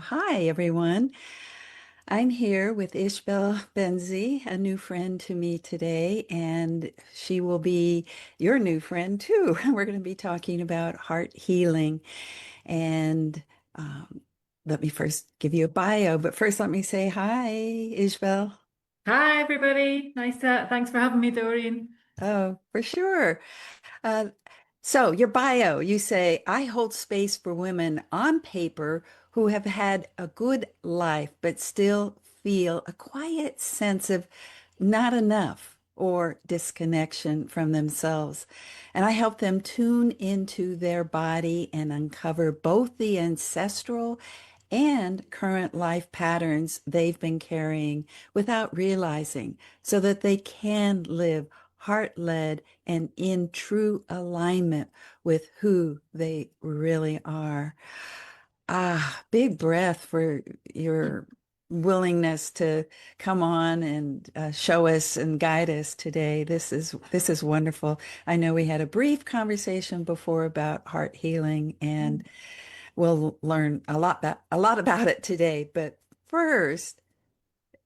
Hi, everyone. I'm here with Ishbel Benzie, a new friend to me today, and she will be your new friend too. We're going to be talking about heart healing. And um, let me first give you a bio, but first let me say hi, Ishbel. Hi, everybody. Thanks for having me, Doreen. Oh, for sure. Uh, so, your bio, you say, I hold space for women on paper who have had a good life, but still feel a quiet sense of not enough or disconnection from themselves. And I help them tune into their body and uncover both the ancestral and current life patterns they've been carrying without realizing so that they can live heart-led and in true alignment with who they really are. Ah, big breath for your willingness to come on and show us and guide us today. This is wonderful. I know we had a brief conversation before about heart healing, and we'll learn a lot about it today. But first,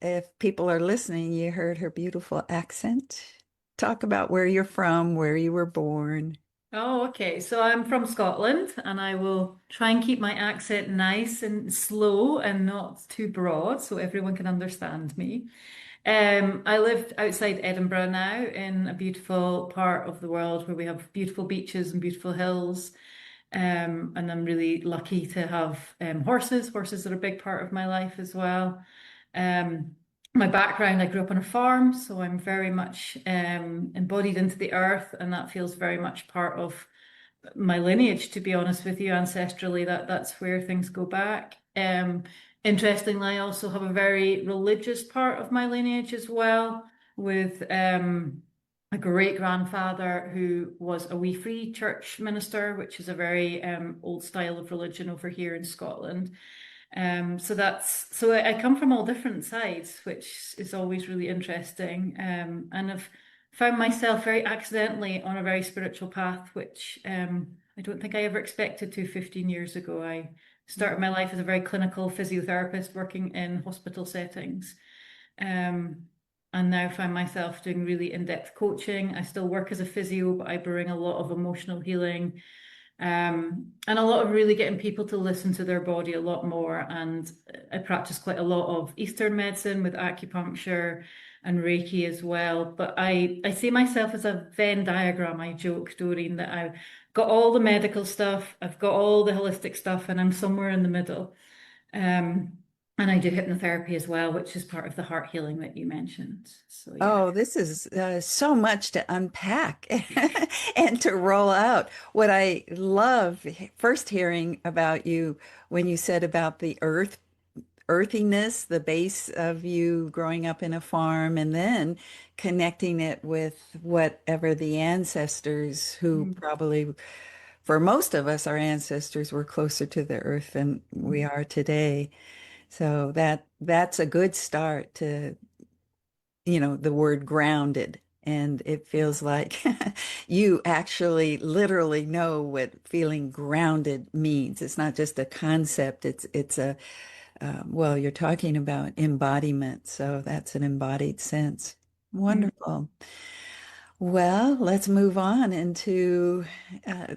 if people are listening, you heard her beautiful accent. Talk about where you're from, where you were born. Oh, okay. So I'm from Scotland and I will try and keep my accent nice and slow and not too broad so everyone can understand me. I live outside Edinburgh now in a beautiful part of the world where we have beautiful beaches and beautiful hills. And I'm really lucky to have horses. Horses are a big part of my life as well. Um, my background, I grew up on a farm, so I'm very much embodied into the earth, and that feels very much part of my lineage, to be honest with you, ancestrally, that's where things go back. Interestingly, I also have a very religious part of my lineage as well, with a great grandfather who was a wee free church minister, which is a very old style of religion over here in Scotland. So I come from all different sides, which is always really interesting. And I've found myself very accidentally on a very spiritual path, which I don't think I ever expected to 15 years ago. I started my life as a very clinical physiotherapist working in hospital settings. Um, and now find myself doing really in-depth coaching. I still work as a physio, but I bring a lot of emotional healing and a lot of really getting people to listen to their body a lot more. And I practice quite a lot of Eastern medicine with acupuncture and Reiki as well. But I see myself as a Venn diagram. I joke, Doreen, that I've got all the medical stuff, I've got all the holistic stuff, and I'm somewhere in the middle. Um, and I do hypnotherapy as well, which is part of the heart healing that you mentioned. So yeah. Oh, this is so much to unpack and to roll out. What I love first hearing about you when you said about the earthiness, the base of you growing up in a farm, and then connecting it with whatever the ancestors who Mm. probably, for most of us, our ancestors were closer to the earth than we are today. So that's a good start to, the word grounded. And it feels like you actually literally know what feeling grounded means. It's not just a concept. It's a well, you're talking about embodiment, so that's an embodied sense. Mm. Wonderful. Well, let's move on into. Uh,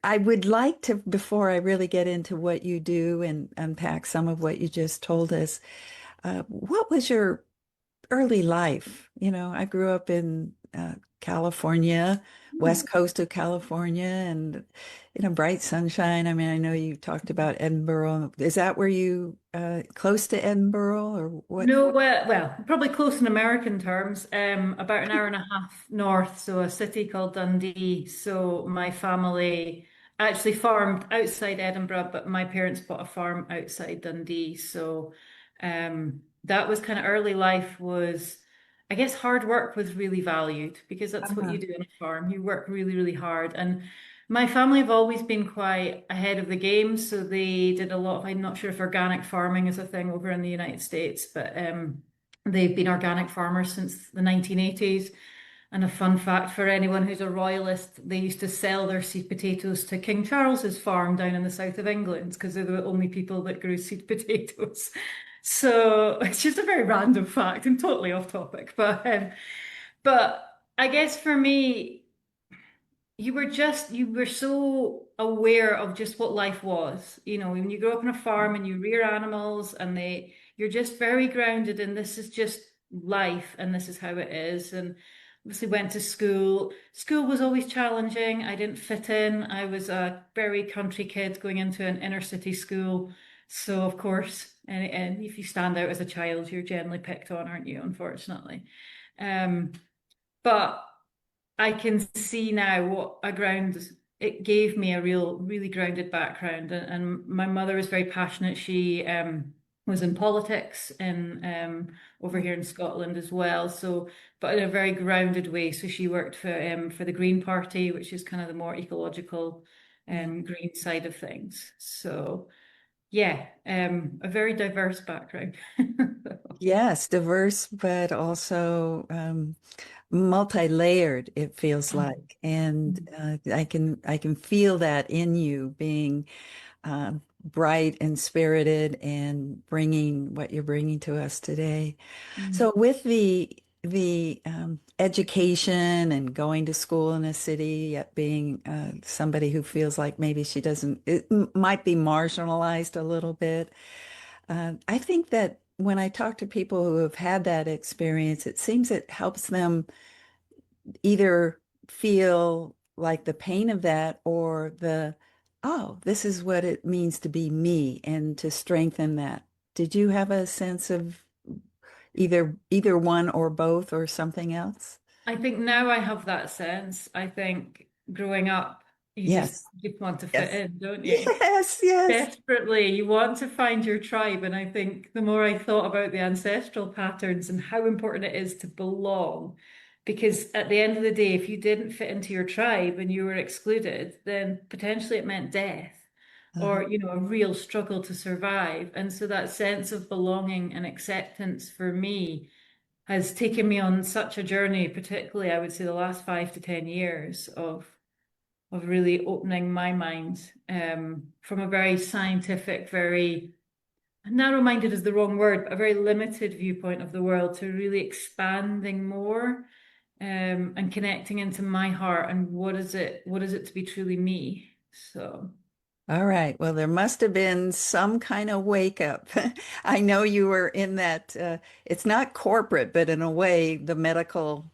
I would like to, before I really get into what you do and unpack some of what you just told us, what was your early life? I grew up in California, Mm. west coast of California, and bright sunshine. I mean, I know you talked about Edinburgh. Is that where you close to Edinburgh or what? No, well, probably close in American terms, about an hour and a half north, so a city called Dundee. So my family actually farmed outside Edinburgh, but my parents bought a farm outside Dundee. So that was kind of early life was, I guess hard work was really valued because that's what Uh-huh. you do on a farm. You work really, really hard. And my family have always been quite ahead of the game, so they did a lot of, I'm not sure if organic farming is a thing over in the United States, but they've been organic farmers since the 1980s. And a fun fact for anyone who's a royalist, they used to sell their seed potatoes to King Charles's farm down in the south of England because they're the only people that grew seed potatoes. So it's just a very random fact and totally off topic. But I guess for me, you were so aware of just what life was. You know, when you grow up on a farm and you rear animals and you're just very grounded in this is just life and this is how it is. And obviously went to school. School was always challenging. I didn't fit in. I was a very country kid going into an inner city school. So of course, and if you stand out as a child, you're generally picked on, aren't you? Unfortunately. Um, but I can see now what a ground it gave me a really grounded background. And my mother was very passionate. She was in politics in over here in Scotland as well. So, but in a very grounded way. So she worked for the Green Party, which is kind of the more ecological green side of things. So yeah, a very diverse background. Yes, diverse, but also multi-layered, it feels like. And I can feel that in you being bright and spirited and bringing what you're bringing to us today. Mm. So with the education and going to school in a city, yet being somebody who feels like maybe she doesn't, it might be marginalized a little bit. I think that when I talk to people who have had that experience, it seems it helps them either feel like the pain of that or oh, this is what it means to be me and to strengthen that. Did you have a sense of either one or both or something else? I think now I have that sense. I think growing up, Yes. you want to fit Yes. in, don't you? Yes, yes. Desperately, you want to find your tribe. And I think the more I thought about the ancestral patterns and how important it is to belong, because at the end of the day, if you didn't fit into your tribe and you were excluded, then potentially it meant death Uh-huh. or, a real struggle to survive. And so that sense of belonging and acceptance for me has taken me on such a journey, particularly I would say the last 5 to 10 years of really opening my mind from a very scientific, very narrow-minded is the wrong word, but a very limited viewpoint of the world to really expanding more and connecting into my heart and what is it to be truly me. So All right. Well, there must have been some kind of wake up. I know you were in that, it's not corporate, but in a way, the medical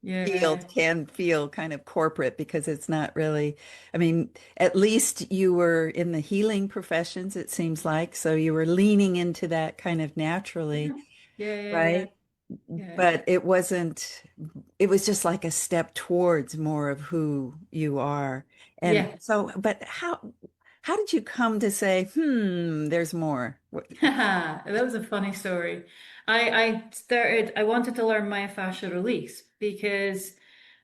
field yeah. can feel kind of corporate because it's not really, I mean, at least you were in the healing professions, it seems like. So you were leaning into that kind of naturally, Yeah, yeah, yeah, yeah. right? Yeah. But it wasn't, it was just like a step towards more of who you are. And Yeah. so, but how did you come to say, there's more? That was a funny story. I wanted to learn myofascial release because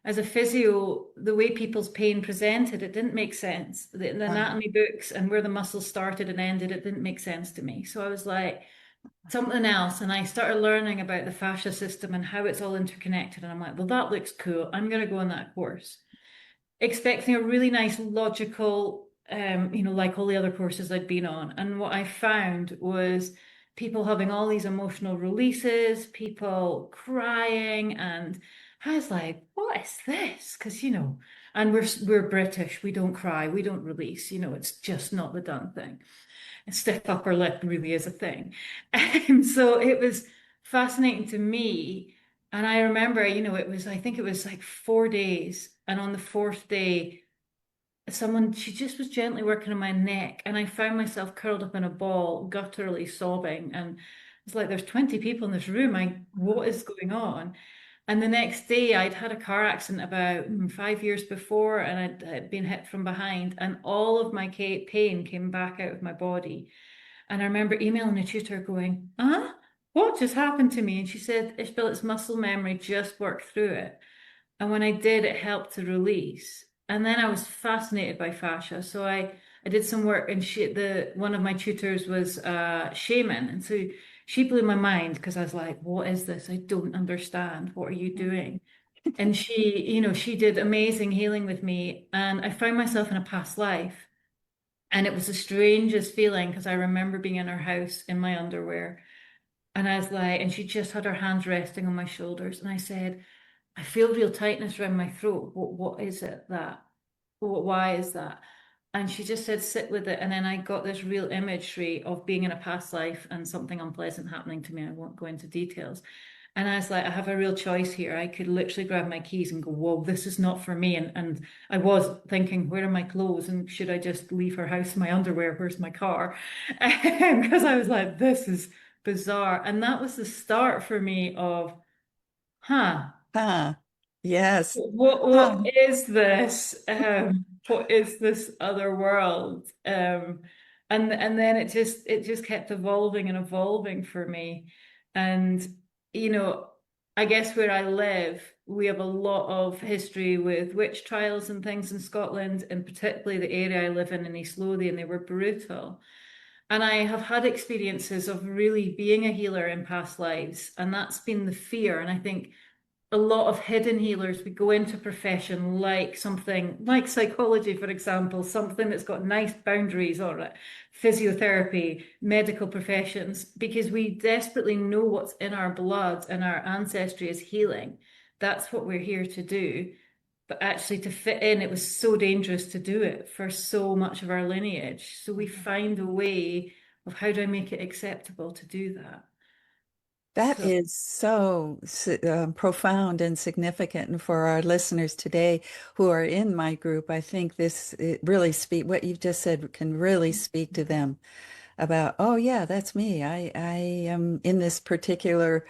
as a physio, the way people's pain presented, it didn't make sense. The anatomy books and where the muscles started and ended, it didn't make sense to me. So I was like, something else. And I started learning about the fascia system and how it's all interconnected. And I'm like, well, that looks cool. I'm going to go on that course expecting a really nice logical, like all the other courses I'd been on. And what I found was people having all these emotional releases, people crying, and I was like, what is this? Because, and we're British, we don't cry, we don't release, it's just not the done thing. A stiff upper lip really is a thing. And so it was fascinating to me. And I remember, I think it was like 4 days. And on the fourth day, she just was gently working on my neck. And I found myself curled up in a ball, gutturally sobbing. And it's like, there's 20 people in this room. What is going on? And the next day, I'd had a car accident about 5 years before, and I'd been hit from behind, and all of my pain came back out of my body. And I remember emailing a tutor going, what just happened to me? And she said, Ishbel, it's muscle memory, just work through it. And when I did, it helped to release. And then I was fascinated by fascia. So I did some work and one of my tutors was shaman. And so she blew my mind because I was like, what is this? I don't understand. What are you doing? And she did amazing healing with me. And I found myself in a past life. And it was the strangest feeling because I remember being in her house in my underwear. And I was like, and she just had her hands resting on my shoulders. And I said, I feel real tightness around my throat. What is it that? Why is that? And she just said, sit with it. And then I got this real imagery of being in a past life and something unpleasant happening to me. I won't go into details. And I was like, I have a real choice here. I could literally grab my keys and go, whoa, this is not for me. And I was thinking, where are my clothes? And should I just leave her house in my underwear? Where's my car? Because I was like, this is bizarre. And that was the start for me of, huh. Huh. Yes. What Huh. is this? What is this other world? And then it just kept evolving and evolving for me. And you know, I guess where I live, we have a lot of history with witch trials and things in Scotland, and particularly the area I live in East Lothian, they were brutal. And I have had experiences of really being a healer in past lives, and that's been the fear. And I think a lot of hidden healers would go into a profession like something like psychology, for example, something that's got nice boundaries on it, physiotherapy, medical professions, because we desperately know what's in our blood and our ancestry is healing. That's what we're here to do. But actually, to fit in, it was so dangerous to do it for so much of our lineage. So we find a way of how do I make it acceptable to do that? That So, is so profound and significant. And for our listeners today who are in my group, I think this it really what you've just said can really speak to them about, oh yeah, that's me. I am in this particular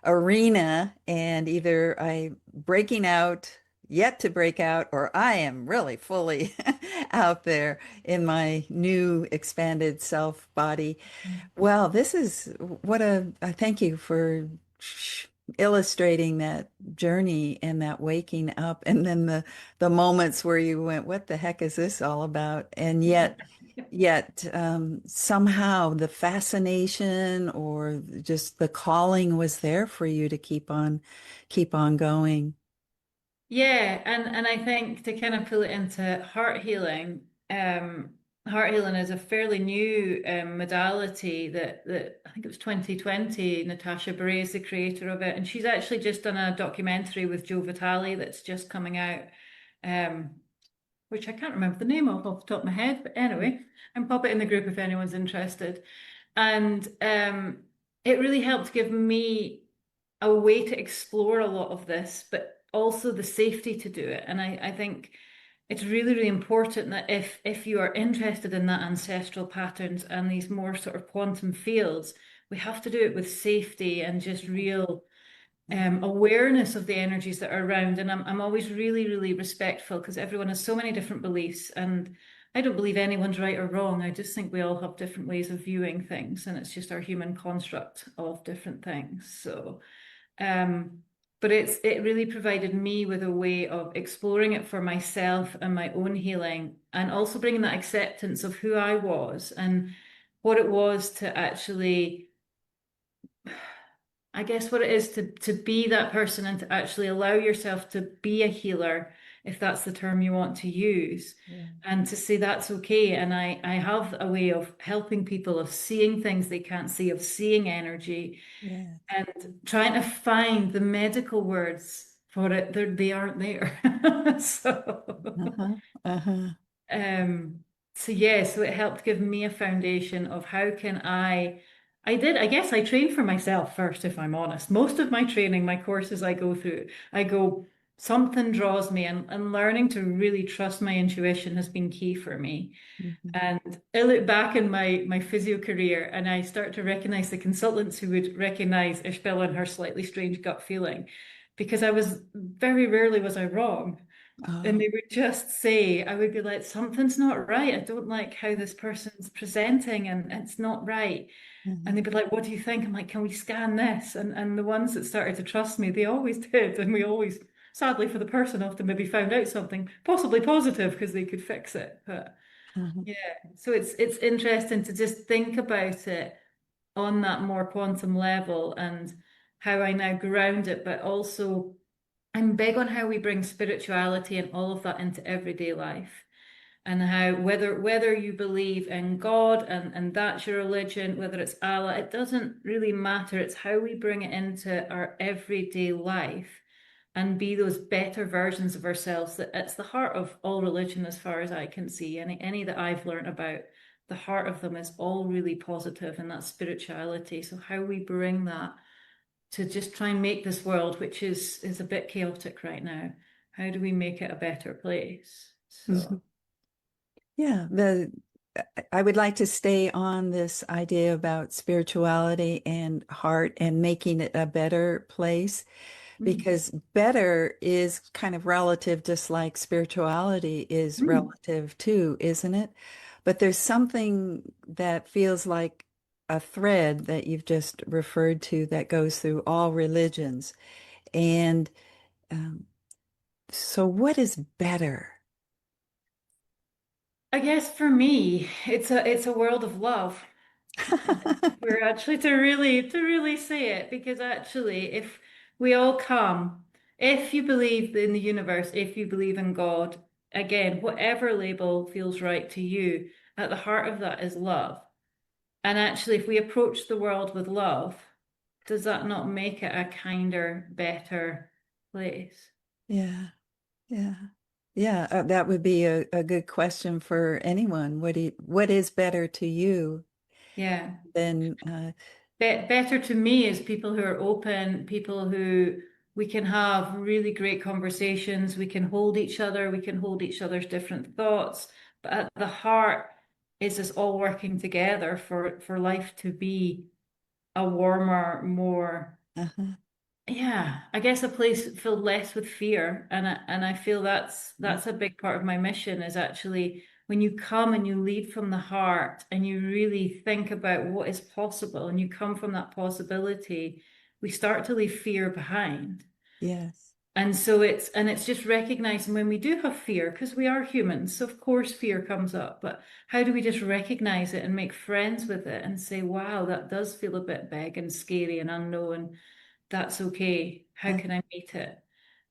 arena and either I breaking out, yet to break out, or I am really fully out there in my new expanded self body. Well, this is what I thank you for illustrating that journey and that waking up and then the moments where you went, what the heck is this all about? And yet somehow the fascination or just the calling was there for you to keep on going. yeah, and I think to kind of pull it into heart healing is a fairly new modality that I think it was 2020. Natasha Bray is the creator of it, and she's actually just done a documentary with Joe Vitale that's just coming out, um, which I can't remember the name of off the top of my head, but anyway, and pop it in the group if anyone's interested. And it really helped give me a way to explore a lot of this, but also the safety to do it. And I think it's really, really important that if you are interested in that ancestral patterns and these more sort of quantum fields, we have to do it with safety and just real awareness of the energies that are around. And I'm always really, really respectful because everyone has so many different beliefs. And I don't believe anyone's right or wrong. I just think we all have different ways of viewing things, and it's just our human construct of different things. So, um, but it really provided me with a way of exploring it for myself and my own healing, and also bringing that acceptance of who I was and what it was to actually, I guess what it is to be that person and to actually allow yourself to be a healer, if that's the term you want to use, Yeah. and to say that's okay. And I have a way of helping people, of seeing things they can't see, of seeing energy, Yeah. and trying to find the medical words for it. They aren't there. So Uh-huh. Uh-huh. um, so yeah, so it helped give me a foundation of how can I guess I trained for myself first, if I'm honest. Most of my training, my courses I go through, I go, something draws me, and learning to really trust my intuition has been key for me. Mhm. And I look back in my physio career and I start to recognize the consultants who would recognize Ishbel and her slightly strange gut feeling, because I was very rarely was I wrong. And Oh. they would just say, I would be like, something's not right. I don't like how this person's presenting, and it's not right. And Mhm. they'd be like, what do you think? I'm like, can we scan this? And the ones that started to trust me, they always did. And we always, sadly for the person, often maybe found out something possibly positive because they could fix it. But Uh-huh. yeah, so it's interesting to just think about it on that more quantum level and how I now ground it, but also I'm big on how we bring spirituality and all of that into everyday life. And how whether you believe in God and that's your religion, whether it's Allah, it doesn't really matter. It's how we bring it into our everyday life and be those better versions of ourselves. That it's the heart of all religion, as far as I can see. Any that I've learned about, the heart of them is all really positive, and that's spirituality. So how we bring that to just try and make this world, which is a bit chaotic right now, how do we make it a better place? Mhm. So. Yeah, the I would like to stay on this idea about spirituality and heart and making it a better place, Mm. because better is kind of relative, just like spirituality is Mm. relative too, isn't it? But there's something that feels like a thread that you've just referred to that goes through all religions. And um, so, what is better? I guess for me, it's a world of love. We're actually to really say it, because actually, if we all come, if you believe in the universe, if you believe in God, again, whatever label feels right to you, at the heart of that is love. And actually, if we approach the world with love, does that not make it a kinder, better place? Yeah, yeah. Yeah, that would be a good question for anyone. What is better to you Yeah. than Better to me is people who are open, people who we can have really great conversations, we can hold each other, we can hold each other's different thoughts, but at the heart is us all working together for life to be a warmer, more, uh-huh, yeah, I guess a place filled less with fear. And I feel that's a big part of my mission, is actually when you come and you lead from the heart and you really think about what is possible and you come from that possibility, we start to leave fear behind. yes, And so it's just recognizing when we do have fear, because we are humans, so of course fear comes up, but how do we just recognize it and make friends with it and say, wow, that does feel a bit big and scary and unknown. That's okay. How uh, can I meet it?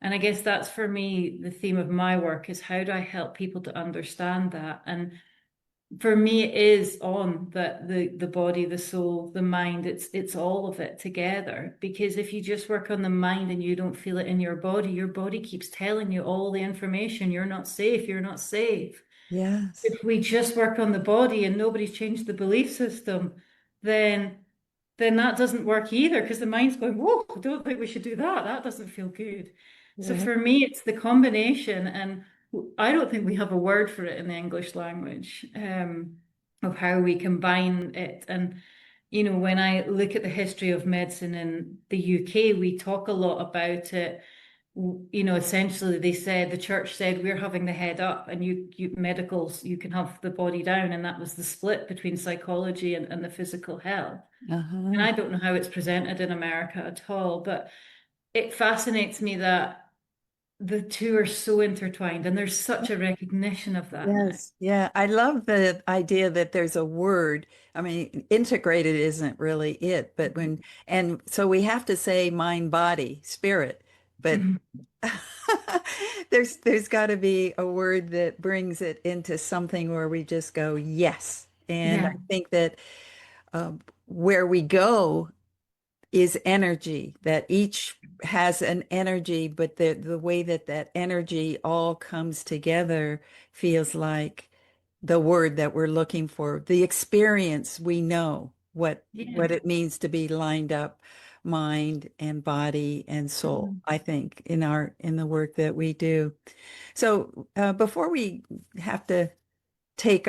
And I guess that's for me the theme of my work, is how do I help people to understand that? And for me, it is on the body, the soul, the mind. It's all of it together. Because if you just work on the mind and you don't feel it in your body keeps telling you all the information. You're not safe. You're not safe. yes, If we just work on the body and nobody's changed the belief system, then that doesn't work either, because the mind's going, whoa, I don't think we should do that. That doesn't feel good. So yeah, for me, it's the combination, and I don't think we have a word for it in the English language, of how we combine it. And, when I look at the history of medicine in the UK, we talk a lot about it. Essentially the church said, we're having the head up, and you medicals, you can have the body down. And that was the split between psychology and the physical health. And uh-huh, I don't know how it's presented in America at all, but it fascinates me that the two are so intertwined, and there's such a recognition of that now. yes, yeah. I love the idea that there's a word. I mean, integrated isn't really it, but and so we have to say mind, body, spirit, but Mhm. there's got to be a word that brings it into something where we just go, yes. And I Yeah, think that where we go is energy, that each has an energy, but the way that that energy all comes together feels like the word that we're looking for. The experience, we know what yeah. it means to be lined up, mind and body and soul, Mhm. I think, in the work that we do. So before we have to take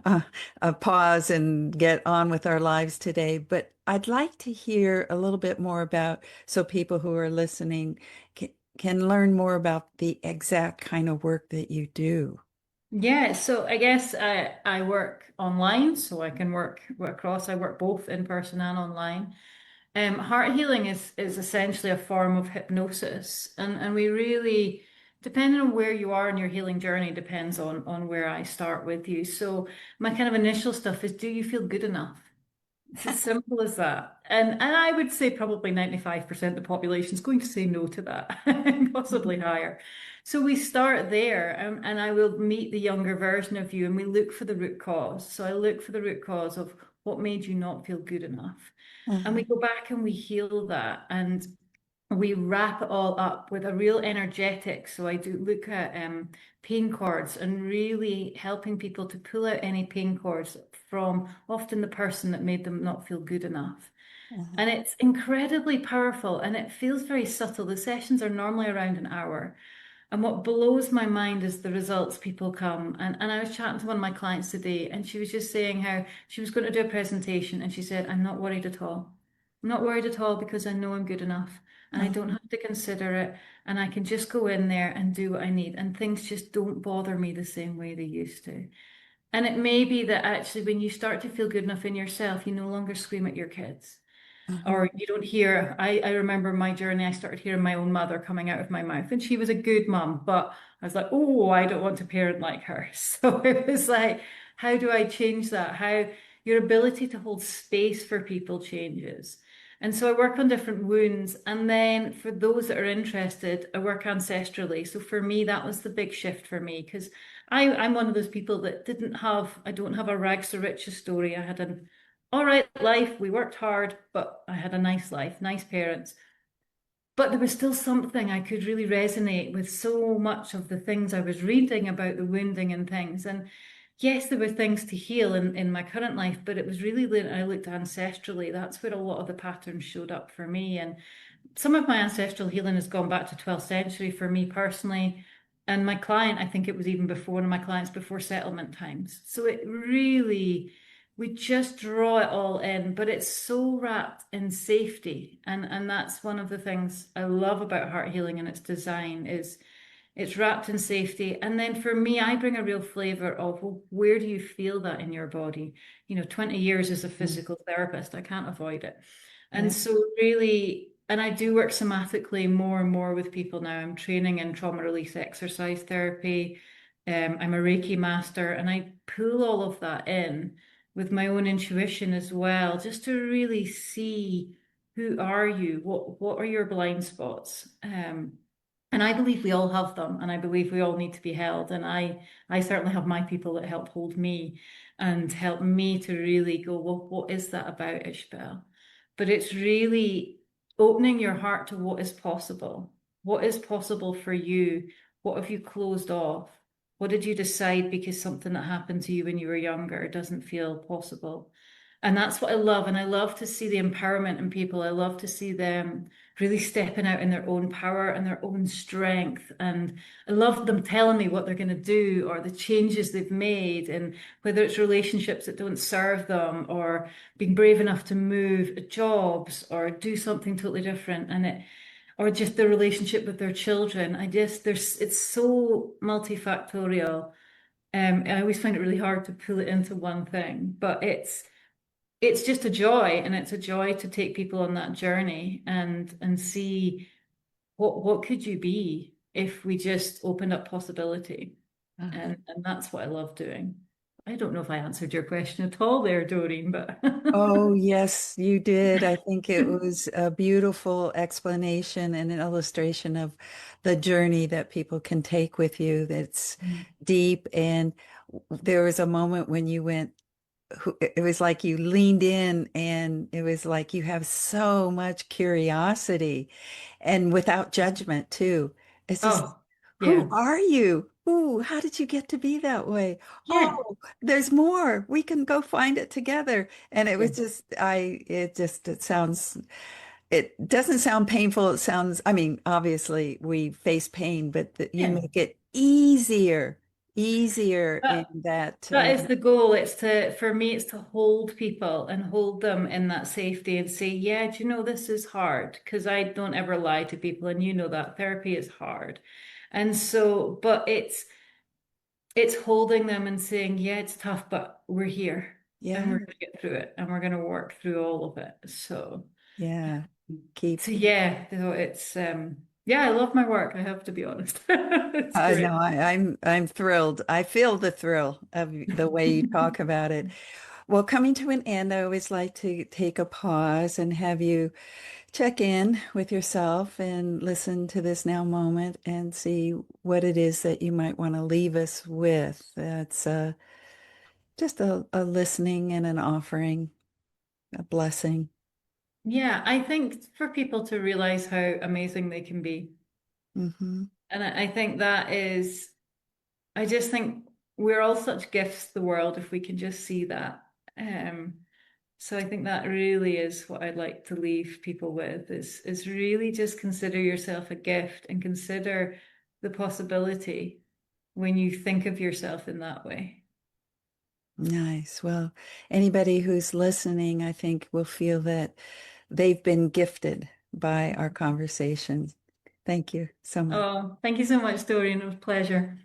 a pause and get on with our lives today, but I'd like to hear a little bit more about, so people who are listening can learn more about the exact kind of work that you do. Yeah, so I guess I work online, so I can work across. I work both in person and online. Heart healing is essentially a form of hypnosis, and we really, depending on where you are in your healing journey, depends on where I start with you. So my kind of initial stuff is, do you feel good enough? It's as simple as that. And I would say probably 95% of the population is going to say no to that, possibly higher. So we start there, and I will meet the younger version of you and we look for the root cause. So I look for the root cause of what made you not feel good enough. And we Uh-huh, go back and we heal that. And we wrap it all up with a real energetic. So I do look at pain cords and really helping people to pull out any pain cords from often the person that made them not feel good enough. uh-huh, And it's incredibly powerful and it feels very subtle. The sessions are normally around an hour. And what blows my mind is the results people come. And I was chatting to one of my clients today, and she was just saying how she was going to do a presentation, and she said, I'm not worried at all. I'm not worried at all because I know I'm good enough and I don't uh-huh, have to consider it. And I can just go in there and do what I need. And things just don't bother me the same way they used to. And it may be that actually, when you start to feel good enough in yourself, you no longer scream at your kids uh-huh, or you don't hear. I remember my journey, I started hearing my own mother coming out of my mouth, and she was a good mum, but I was like, oh, I don't want to parent like her. So it was like, how do I change that? How your ability to hold space for people changes. And so I work on different wounds. And then for those that are interested, I work ancestrally. So for me, that was the big shift for me because I'm one of those people that I don't have a rags to riches story. I had an all right life. We worked hard, but I had a nice life, nice parents. But there was still something I could really resonate with so much of the things I was reading about the wounding and things. And yes, there were things to heal in my current life, but it was really when I looked ancestrally. That's where a lot of the patterns showed up for me. And some of my ancestral healing has gone back to 12th century for me personally. And my client, I think it was even before one of my clients before settlement times. So it really, we just draw it all in, but it's so wrapped in safety. And that's one of the things I love about heart healing and its design is it's wrapped in safety. And then for me, I bring a real flavor of, well, where do you feel that in your body? 20 years as a uh-huh. physical therapist, I can't avoid it. And Yeah. so really, and I do work somatically more and more with people now. I'm training in trauma release exercise therapy. I'm a Reiki master, and I pull all of that in with my own intuition as well, just to really see who are you, what are your blind spots. And I believe we all have them, and I believe we all need to be held. And I certainly have my people that help hold me and help me to really go, well, what is that about, Ishbel? But it's really opening your heart to what is possible. What is possible for you? What have you closed off? What did you decide because something that happened to you when you were younger doesn't feel possible? And that's what I love. And I love to see the empowerment in people. I love to see them really stepping out in their own power and their own strength. And I love them telling me what they're going to do or the changes they've made, and whether it's relationships that don't serve them or being brave enough to move jobs or do something totally different. Or just the relationship with their children. It's so multifactorial. I always find it really hard to pull it into one thing, but it's just a joy, and it's a joy to take people on that journey and see what could you be if we just opened up possibility. Uh-huh. And that's what I love doing. I don't know if I answered your question at all there, Doreen, but Oh, yes, you did. I think it was a beautiful explanation and an illustration of the journey that people can take with you that's deep. And there was a moment when you went, it was like you leaned in and it was like you have so much curiosity and without judgment too. It's just, oh, who yeah, are you? Ooh, how did you get to be that way? yeah, Oh, there's more. We can go find it together. And it was yeah, just, it sounds, it doesn't sound painful. It sounds, I mean, obviously we face pain, but you yeah. make it easier in But that. that is the goal. For me, it's to hold people and hold them in that safety and say, yeah, do you know, this is hard because I don't ever lie to people. And you know that therapy is hard. And so, but it's holding them and saying, yeah, it's tough, but we're here and Yeah, we're going to get through it and we're going to work through all of it. yeah. Keep. So yeah, so yeah, I love my work. I have to be honest. It's No, great. I'm thrilled. I feel the thrill of the way you talk about it. Well, coming to an end, I always like to take a pause and have you check in with yourself and listen to this now moment and see what it is that you might want to leave us with. That's just a listening and an offering, a blessing. Yeah, I think for people to realize how amazing they can be. Hmm. And I think that is, I just think we're all such gifts to the world if we can just see that. Um, so I think that really is what I'd like to leave people with is really just consider yourself a gift and consider the possibility when you think of yourself in that way. Nice. Well, anybody who's listening, I think will feel that they've been gifted by our conversations. Thank you so much. Oh, thank you so much, Doreen. It was a pleasure.